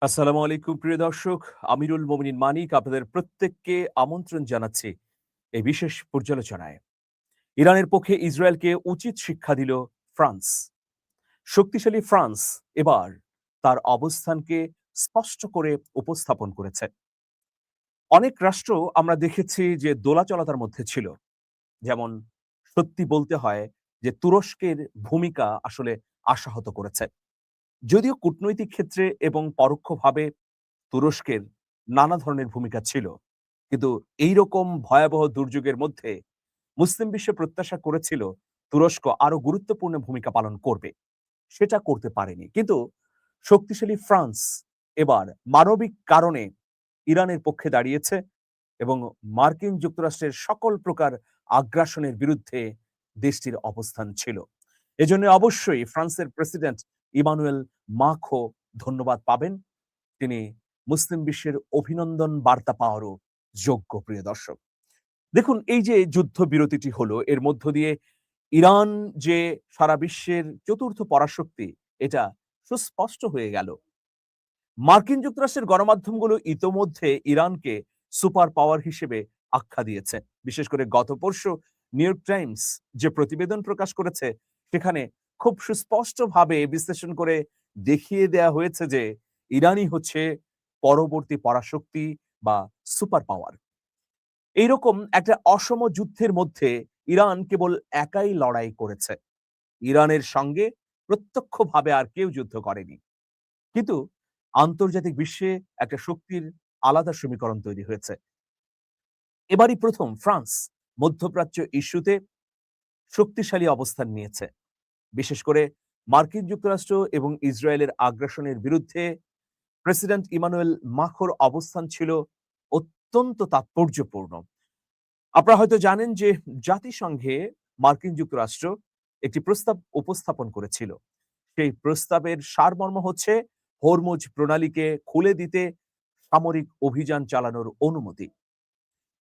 আসসালামু আলাইকুম প্রিয় দর্শক। আমিরুল মোমিনিন মানিক আপনাদের প্রত্যেককে আমন্ত্রণ জানাচ্ছি এই বিশেষ পর্যালোচনায়। ইরানের পক্ষে ইসরায়েলকে উচিত শিক্ষা দিল ফ্রান্স। শক্তিশালী ফ্রান্স এবার তার অবস্থানকে স্পষ্ট করে উপস্থাপন করেছে। অনেক রাষ্ট্র আমরা দেখেছি যে দোলাচলতার মধ্যে ছিল। যেমন সত্যি বলতে হয় যে তুরস্কের ভূমিকা আসলে আশাহত করেছে। যদিও কূটনৈতিক ক্ষেত্রে এবং পরোক্ষভাবে তুরস্কের নানা ধরনের ভূমিকা ছিল। কিন্তু এইরকম ভয়াবহ দুর্যোগের মধ্যে মুসলিম বিশ্ব প্রত্যাশা করেছিল তুরস্ক আরো গুরুত্বপূর্ণ ভূমিকা পালন করবে। সেটা করতে পারেনি। কিন্তু শক্তিশালী ফ্রান্স এবার মানবিক কারণে ইরানের পক্ষে দাঁড়িয়েছে এবং মার্কিন যুক্তরাষ্ট্রের সকল প্রকার আগ্রাসনের বিরুদ্ধে দেশটির অবস্থান ছিল। এজন্য অবশ্যই ফ্রান্সের প্রেসিডেন্ট ইমানুয়েল মাখো ধন্যবাদ পাবেন। তিনি মুসলিম বিশ্বের অভিনন্দন বার্তা পাওয়ারও যোগ্য প্রিয় দর্শক। দেখুন এই যে যুদ্ধবিরতিটি হলো এর মধ্য দিয়ে ইরান যে সারা বিশ্বের চতুর্থ পরাশক্তি এটা সুস্পষ্ট হয়ে গেল। মার্কিন যুক্তরাষ্ট্রের গণমাধ্যমগুলো ইতোমধ্যে ইরানকে সুপার পাওয়ার হিসেবে আখ্যা দিয়েছে। বিশেষ করে গত পরশু নিউ ইয়র্ক টাইমস যে প্রতিবেদন প্রকাশ করেছে সেখানে খুব সুস্পষ্টভাবে বিশ্লেষণ করে দেখিয়ে দেয়া হয়েছে যে ইরানই হচ্ছে পরবর্তী পরাশক্তি বা সুপার পাওয়ার। এইরকম একটা অসম যুদ্ধের মধ্যে ইরান কেবল একাই লড়াই করেছে। ইরানের সঙ্গে প্রত্যক্ষভাবে আর কেউ যুদ্ধ করেনি। কিন্তু আন্তর্জাতিক বিশ্বে একটা শক্তির আলাদা সমীকরণ তৈরি হয়েছে। এবারই প্রথম ফ্রান্স মধ্যপ্রাচ্য ইস্যুতে শক্তিশালী অবস্থান নিয়েছে। বিশেষ করে মার্কিন যুক্তরাষ্ট্র এবং ইসরায়েলের আগ্রাসনের বিরুদ্ধে প্রেসিডেন্ট ইমানুয়েল মাখোর অবস্থান ছিল অত্যন্ত তাৎপর্যপূর্ণ। আপনারা হয়তো জানেন যে জাতিসংঘে মার্কিন যুক্তরাষ্ট্র একটি প্রস্তাব উপস্থাপন করেছিল। সেই প্রস্তাবের সারমর্ম হচ্ছে হরমুজ প্রণালীকে খুলে দিতে সামরিক অভিযান চালানোর অনুমতি।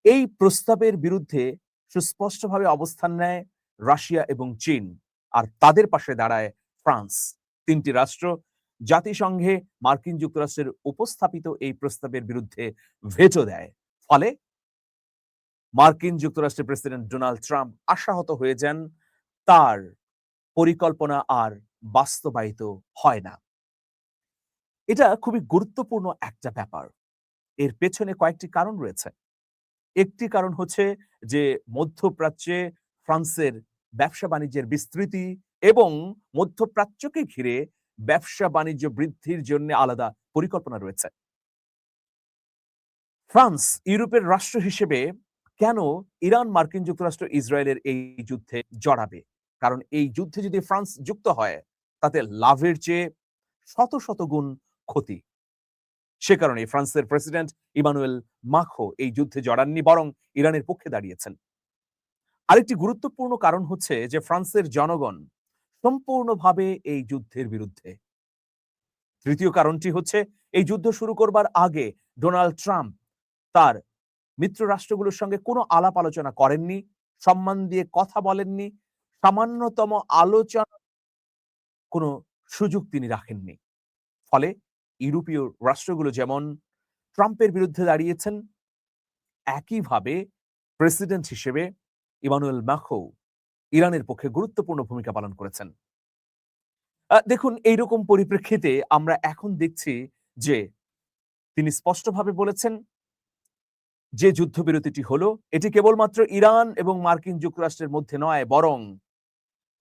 এই প্রস্তাবের বিরুদ্ধে সুস্পষ্টভাবে অবস্থান নেয় রাশিয়া এবং চীন, আর তাদের পাশে দাঁড়ায় ফ্রান্স। তিনটি রাষ্ট্র জাতিসংঘে মার্কিন যুক্তরাষ্ট্রের উপস্থাপিত এই প্রস্তাবের বিরুদ্ধে ভেটো দেয়। ফলে মার্কিন যুক্তরাষ্ট্রের প্রেসিডেন্ট ডোনাল্ড ট্রাম্প আশাহত হয়ে যান, তার পরিকল্পনা আর বাস্তবায়িত হয় না। এটা খুবই গুরুত্বপূর্ণ একটা ব্যাপার। এর পেছনে কয়েকটি কারণ রয়েছে। একটি কারণ হচ্ছে যে মধ্যপ্রাচ্যে ফ্রান্সের ব্যবসা বাণিজ্যের বিস্তৃতি এবং মধ্যপ্রাচ্যকে ঘিরে ব্যবসা বাণিজ্য বৃদ্ধির জন্য আলাদা পরিকল্পনা রয়েছে। ফ্রান্স ইউরোপের রাষ্ট্র হিসেবে কেন ইরান, মার্কিন যুক্তরাষ্ট্র, ইসরায়েলের এই যুদ্ধে জড়াবে? কারণ এই যুদ্ধে যদি ফ্রান্স যুক্ত হয় তাতে লাভের চেয়ে শত শত গুণ ক্ষতি। সে কারণে ফ্রান্সের প্রেসিডেন্ট ইমানুয়েল মাখো এই যুদ্ধে জড়াননি, বরং ইরানের পক্ষে দাঁড়িয়েছেন। আরেকটি গুরুত্বপূর্ণ কারণ হচ্ছে যে ফ্রান্সের জনগণ সম্পূর্ণভাবে এই যুদ্ধের বিরুদ্ধে। তৃতীয় কারণটি হচ্ছে এই যুদ্ধ শুরু করবার আগে ডোনাল্ড ট্রাম্প তার মিত্র রাষ্ট্রগুলোর সঙ্গে কোনো আলাপ আলোচনা করেননি, সম্মান দিয়ে কথা বলেননি, সামান্যতম আলোচনা কোনো সুযোগ তিনি রাখেননি। ফলে ইউরোপীয় রাষ্ট্রগুলো যেমন ট্রাম্পের বিরুদ্ধে দাঁড়িয়েছেন, একইভাবে প্রেসিডেন্ট হিসেবে ইমানুয়েল মাখো ইরানের পক্ষে গুরুত্বপূর্ণ ভূমিকা পালন করেছেন। দেখুন এইরকম পরিপ্রেক্ষিতে আমরা এখন দেখছি যে তিনি স্পষ্টভাবে বলেছেন যে যুদ্ধবিরতিটি হলো এটি কেবলমাত্র ইরান এবং মার্কিন যুক্তরাষ্ট্রের মধ্যে নয়, বরং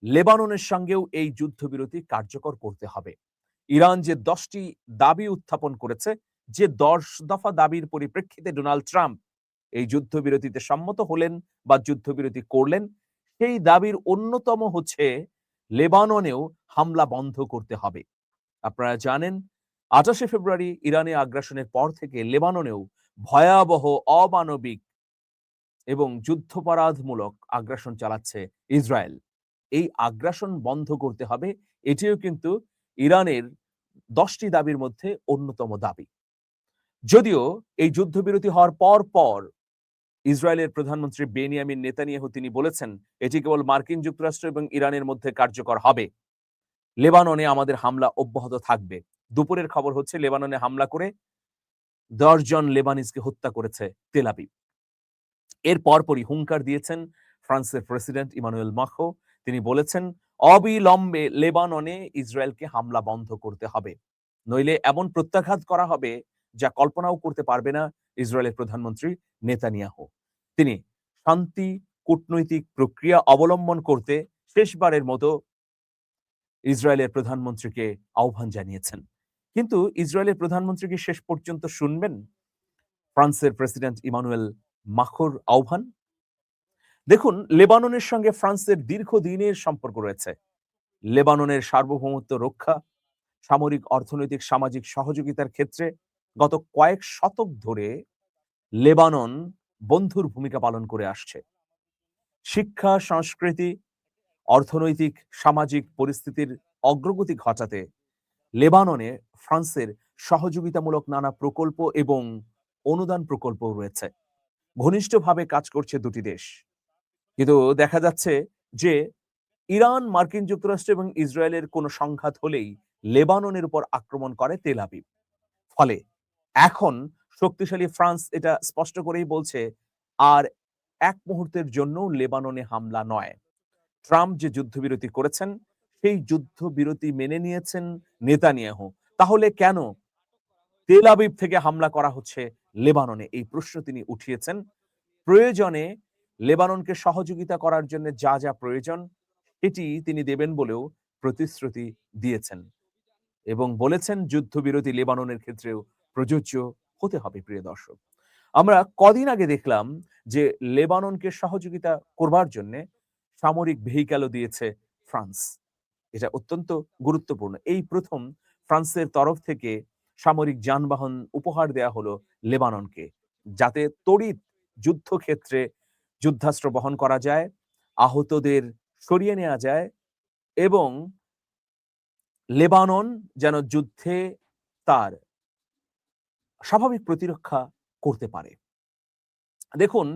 লেবাননের সঙ্গেও এই যুদ্ধবিরতি কার্যকর করতে হবে। ইরান যে 10টি দাবি উত্থাপন করেছে, যে 10 দফা দাবির পরিপ্রেক্ষিতে ডোনাল্ড ট্রাম্প এই যুদ্ধবিরতিতে সম্মত হলেন বা যুদ্ধবিরতি করলেন, সেই দাবির অন্যতম হচ্ছে লেবাননেও হামলা বন্ধ করতে হবে। আপনারা জানেন 28শে ফেব্রুয়ারি ইরানে আগ্রাসনের পর থেকে লেবাননেও ভয়াবহ, অমানবিক এবং যুদ্ধাপরাধমূলক আগ্রাসন চালাচ্ছে ইসরায়েল। এই আগ্রাসন বন্ধ করতে হবে, এটিও কিন্তু ইরানের 10টি দাবির মধ্যে অন্যতম দাবি। যদিও এই যুদ্ধবিরতি হওয়ার পর ইসরায়েলের প্রধানমন্ত্রী বেনিয়ামিন নেতানিয়াহু তিনি বলেছেন এটি কেবল মার্কিন যুক্তরাষ্ট্র এবং ইরানের মধ্যে কার্যকর হবে। লেবাননে আমাদের হামলা অব্যাহত থাকবে। দুপুরের খবর হচ্ছে লেবাননে হামলা করে ১০ জন লেবানিজকে হত্যা করেছে তেল আবিব। এর পরপরই হুঙ্কার দিয়েছেন ফ্রান্সের প্রেসিডেন্ট ইমানুয়েল মাখোঁ। তিনি বলেছেন, অবিলম্বে লেবাননে ইসরায়েলকে হামলা বন্ধ করতে হবে। নইলে এমন প্রত্যাঘাত করা হবে যা কল্পনাও করতে পারবে না ইসরায়েলের প্রধানমন্ত্রী নেতানিয়াহু। তিনি শান্তি কূটনৈতিক প্রক্রিয়া অবলম্বন করতে শেষবারের মতো ইসরায়েলের প্রধানমন্ত্রীকে আহ্বান জানিয়েছেন। কিন্তু ইসরায়েলের প্রধানমন্ত্রী কি শেষ পর্যন্ত শুনবেন ফ্রান্সের প্রেসিডেন্ট ইমানুয়েল মাখোঁর আহ্বান? দেখুন, লেবাননের সঙ্গে ফ্রান্সের দীর্ঘদিনের সম্পর্ক রয়েছে। লেবাননের সার্বভৌমত্ব রক্ষা, সামরিক, অর্থনৈতিক, সামাজিক সহযোগিতার ক্ষেত্রে গত কয়েক শতক ধরে লেবানন বন্ধুর ভূমিকা পালন করে আসছে। শিক্ষা, সংস্কৃতি, অর্থনৈতিক, সামাজিক পরিস্থিতির অগ্রগতি ঘটাতে লেবাননে ফ্রান্সের সহযোগিতামূলক নানা প্রকল্প এবং অনুদান প্রকল্পও রয়েছে। ঘনিষ্ঠভাবে কাজ করছে দুটি দেশ। কিন্তু দেখা যাচ্ছে যে ইরান, মার্কিন যুক্তরাষ্ট্র এবং ইসরায়েলের কোনো সংঘাত হলেই লেবাননের উপর আক্রমণ করে তেল আবিব। ফলে এখন শক্তিশালী ফ্রান্স এটা স্পষ্ট করেই বলছে, আর এক মুহূর্তের জন্য লেবাননে হামলা নয়। ট্রাম্প যে যুদ্ধবিরতি করেছেন সেই যুদ্ধবিরতি মেনে নিয়েছেন নেতানিয়াহু। তাহলে কেন তেল আবিব থেকে হামলা করা হচ্ছে লেবাননে? এই প্রশ্ন তিনি উঠিয়েছেন। প্রয়োজনে লেবাননকে সহযোগিতা করার জন্য যা যা প্রয়োজন এটি তিনি দেবেন বলেও প্রতিশ্রুতি দিয়েছেন এবং বলেছেন যুদ্ধবিরতি লেবাননের ক্ষেত্রেও প্রযোজ্য হতে হবে। প্রিয় দর্শক, আমরা কদিন আগে দেখলাম যে লেবাননকে সহযোগিতা করবার জন্য সামরিক ভেহিক্যালও দিয়েছে ফ্রান্স। এটা অত্যন্ত গুরুত্বপূর্ণ। এই প্রথম ফ্রান্সের তরফ থেকে সামরিক যানবাহন উপহার দেয়া হলো লেবাননকে, যাতে তড়িৎ যুদ্ধক্ষেত্রে যুদ্ধাস্ত্র বহন করা যায়, আহতদের সরিয়ে নেওয়া যায় এবং লেবানন যেন যুদ্ধে তার স্বাভাবিক প্রতিরক্ষা করতে পারে। দেখুন,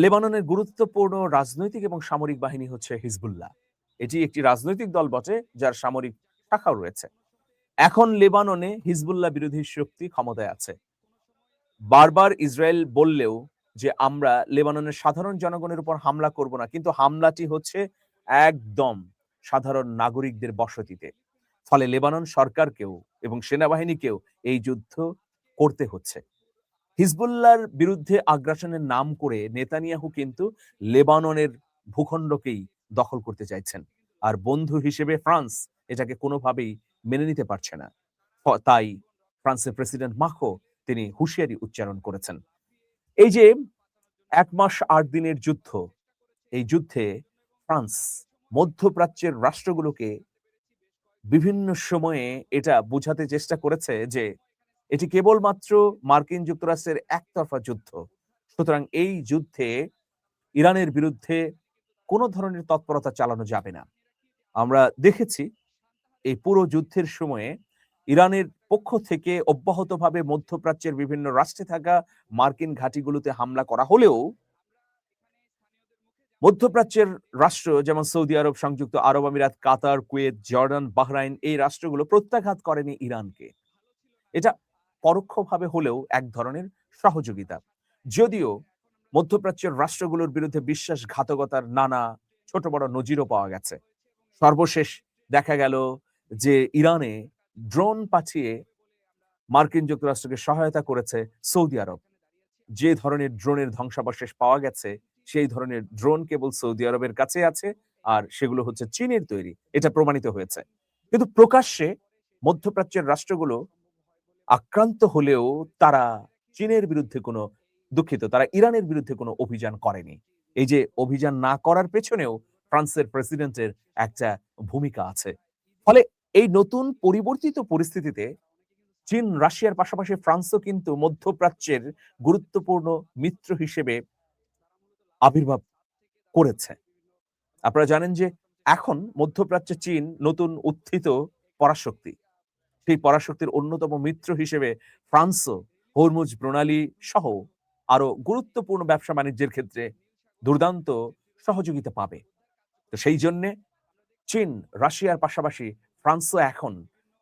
লেবাননের গুরুত্বপূর্ণ রাজনৈতিক এবং সামরিক বাহিনী হচ্ছে হিজবুল্লাহ। এটি একটি রাজনৈতিক দল বটে, যার সামরিক শাখাও রয়েছে। এখন লেবাননে হিজবুল্লাহ বিরোধী শক্তি ক্ষমতায় আছে। বারবার ইসরায়েল বললেও যে আমরা লেবাননের সাধারণ জনগণের উপর হামলা করব না, কিন্তু হামলাটি হচ্ছে একদম সাধারণ নাগরিকদের বসতিতে। ফলে লেবানন সরকারকেও এবং সেনাবাহিনীকেও এই যুদ্ধ করতে হচ্ছে। হিজবুল্লাহর বিরুদ্ধে আগ্রাসনের নাম করে নেতানিয়াহু কিন্তু লেবাননের ভূখণ্ডকেই দখল করতে চাইছেন। আর বন্ধু হিসেবে ফ্রান্স এটাকে কোনোভাবেই মেনে নিতে পারছে না। তাই ফ্রান্সের প্রেসিডেন্ট মাখোঁ তিনি হুঁশিয়ারি উচ্চারণ করেছেন। এই যে ১ মাস ৮ দিনের যুদ্ধ, এই যুদ্ধে ফ্রান্স মধ্যপ্রাচ্যের রাষ্ট্রগুলোকে বিভিন্ন সময়ে এটা বোঝাতে চেষ্টা করেছে যে এটি কেবলমাত্র মার্কিন যুক্তরাষ্ট্রের একতরফা যুদ্ধ। সুতরাং এই যুদ্ধে ইরানের বিরুদ্ধে কোনো ধরনের তৎপরতা চালানো যাবে না। আমরা দেখেছি এই পুরো যুদ্ধের সময়ে ইরানের পক্ষ থেকে অব্যাহতভাবে মধ্যপ্রাচ্যের বিভিন্ন রাষ্ট্রে থাকা মার্কিন ঘাঁটিগুলোতে হামলা করা হলেও মধ্যপ্রাচ্যের রাষ্ট্র যেমন সৌদি আরব, সংযুক্ত আরব আমিরাত, কাতার, কুয়েত, জর্ডান, বাহরাইন এই রাষ্ট্রগুলো প্রত্যাঘাত করেনি ইরানকে। এটা পরোক্ষভাবে হলেও এক ধরনের সহযোগিতা। যদিও মধ্যপ্রাচ্যের রাষ্ট্রগুলোর বিরুদ্ধে বিশ্বাসঘাতকতার নানা ছোট বড় নজিরও পাওয়া গেছে। সর্বশেষ দেখা গেল যে ইরানে ড্রোন পাঠিয়ে মার্কিন যুক্তরাষ্ট্রকে সহায়তা করেছে সৌদি আরব। যে ধরনের ড্রোনের ধ্বংসাবশেষ পাওয়া গেছে সেই ধরনের ড্রোন কেবল সৌদি আরবের কাছে আছে, আর সেগুলো হচ্ছে চীনের তৈরি। এটা প্রমাণিত হয়েছে। কিন্তু প্রকাশ্যে মধ্যপ্রাচ্যের রাষ্ট্রগুলো আক্রান্ত হলেও তারা চীনের বিরুদ্ধে কোনো তারা ইরানের বিরুদ্ধে কোনো অভিযান করেনি। এই যে অভিযান না করার পেছনেও ফ্রান্সের প্রেসিডেন্টের একটা ভূমিকা আছে। ফলে এই নতুন পরিবর্তিত পরিস্থিতিতে চীন, রাশিয়ার পাশাপাশি ফ্রান্সও কিন্তু মধ্যপ্রাচ্যের গুরুত্বপূর্ণ মিত্র হিসেবে আবির্ভাব করেছে। আপনারা জানেন যে এখন মধ্যপ্রাচ্যে চীন নতুন উত্থিত পরাশক্তি। সেই পরাশক্তির অন্যতম মিত্র হিসেবে ফ্রান্সও হরমুজ প্রণালী সহ আরো গুরুত্বপূর্ণ ব্যবসা বাণিজ্যের ক্ষেত্রে দুর্দান্ত সহযোগিতা পাবে। তো সেই জন্যে চীন, রাশিয়ার পাশাপাশি ফ্রান্সও এখন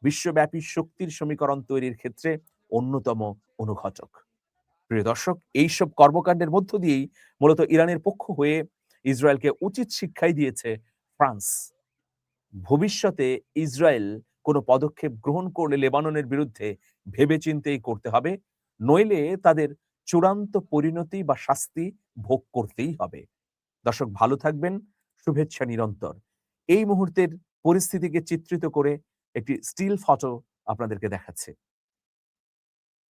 বিশ্বব্যাপী শক্তির সমীকরণ তৈরির ক্ষেত্রে অন্যতম অনুঘটক। প্রিয় দর্শক, এইসব কর্মকাণ্ডের মধ্য দিয়েই মূলত ইরানের পক্ষ হয়ে ইসরায়েলকে উচিত শিক্ষাই দিয়েছে ফ্রান্স। ভবিষ্যতে ইসরায়েল কোনো পদক্ষেপ গ্রহণ করলে লেবাননের বিরুদ্ধে ভেবেচিন্তেই করতে হবে, নইলে তাদের চূড়ান্ত পরিণতি বা শাস্তি ভোগ করতেই হবে। দর্শক, ভালো থাকবেন, শুভেচ্ছা নিরন্তর। এই মুহূর্তের পরিস্থিতিকে চিত্রিত করে একটি স্টিল ফটো আপনাদেরকে দেখাচ্ছে।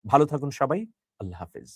ভালো থাকুন সবাই। আল্লাহ হাফেজ।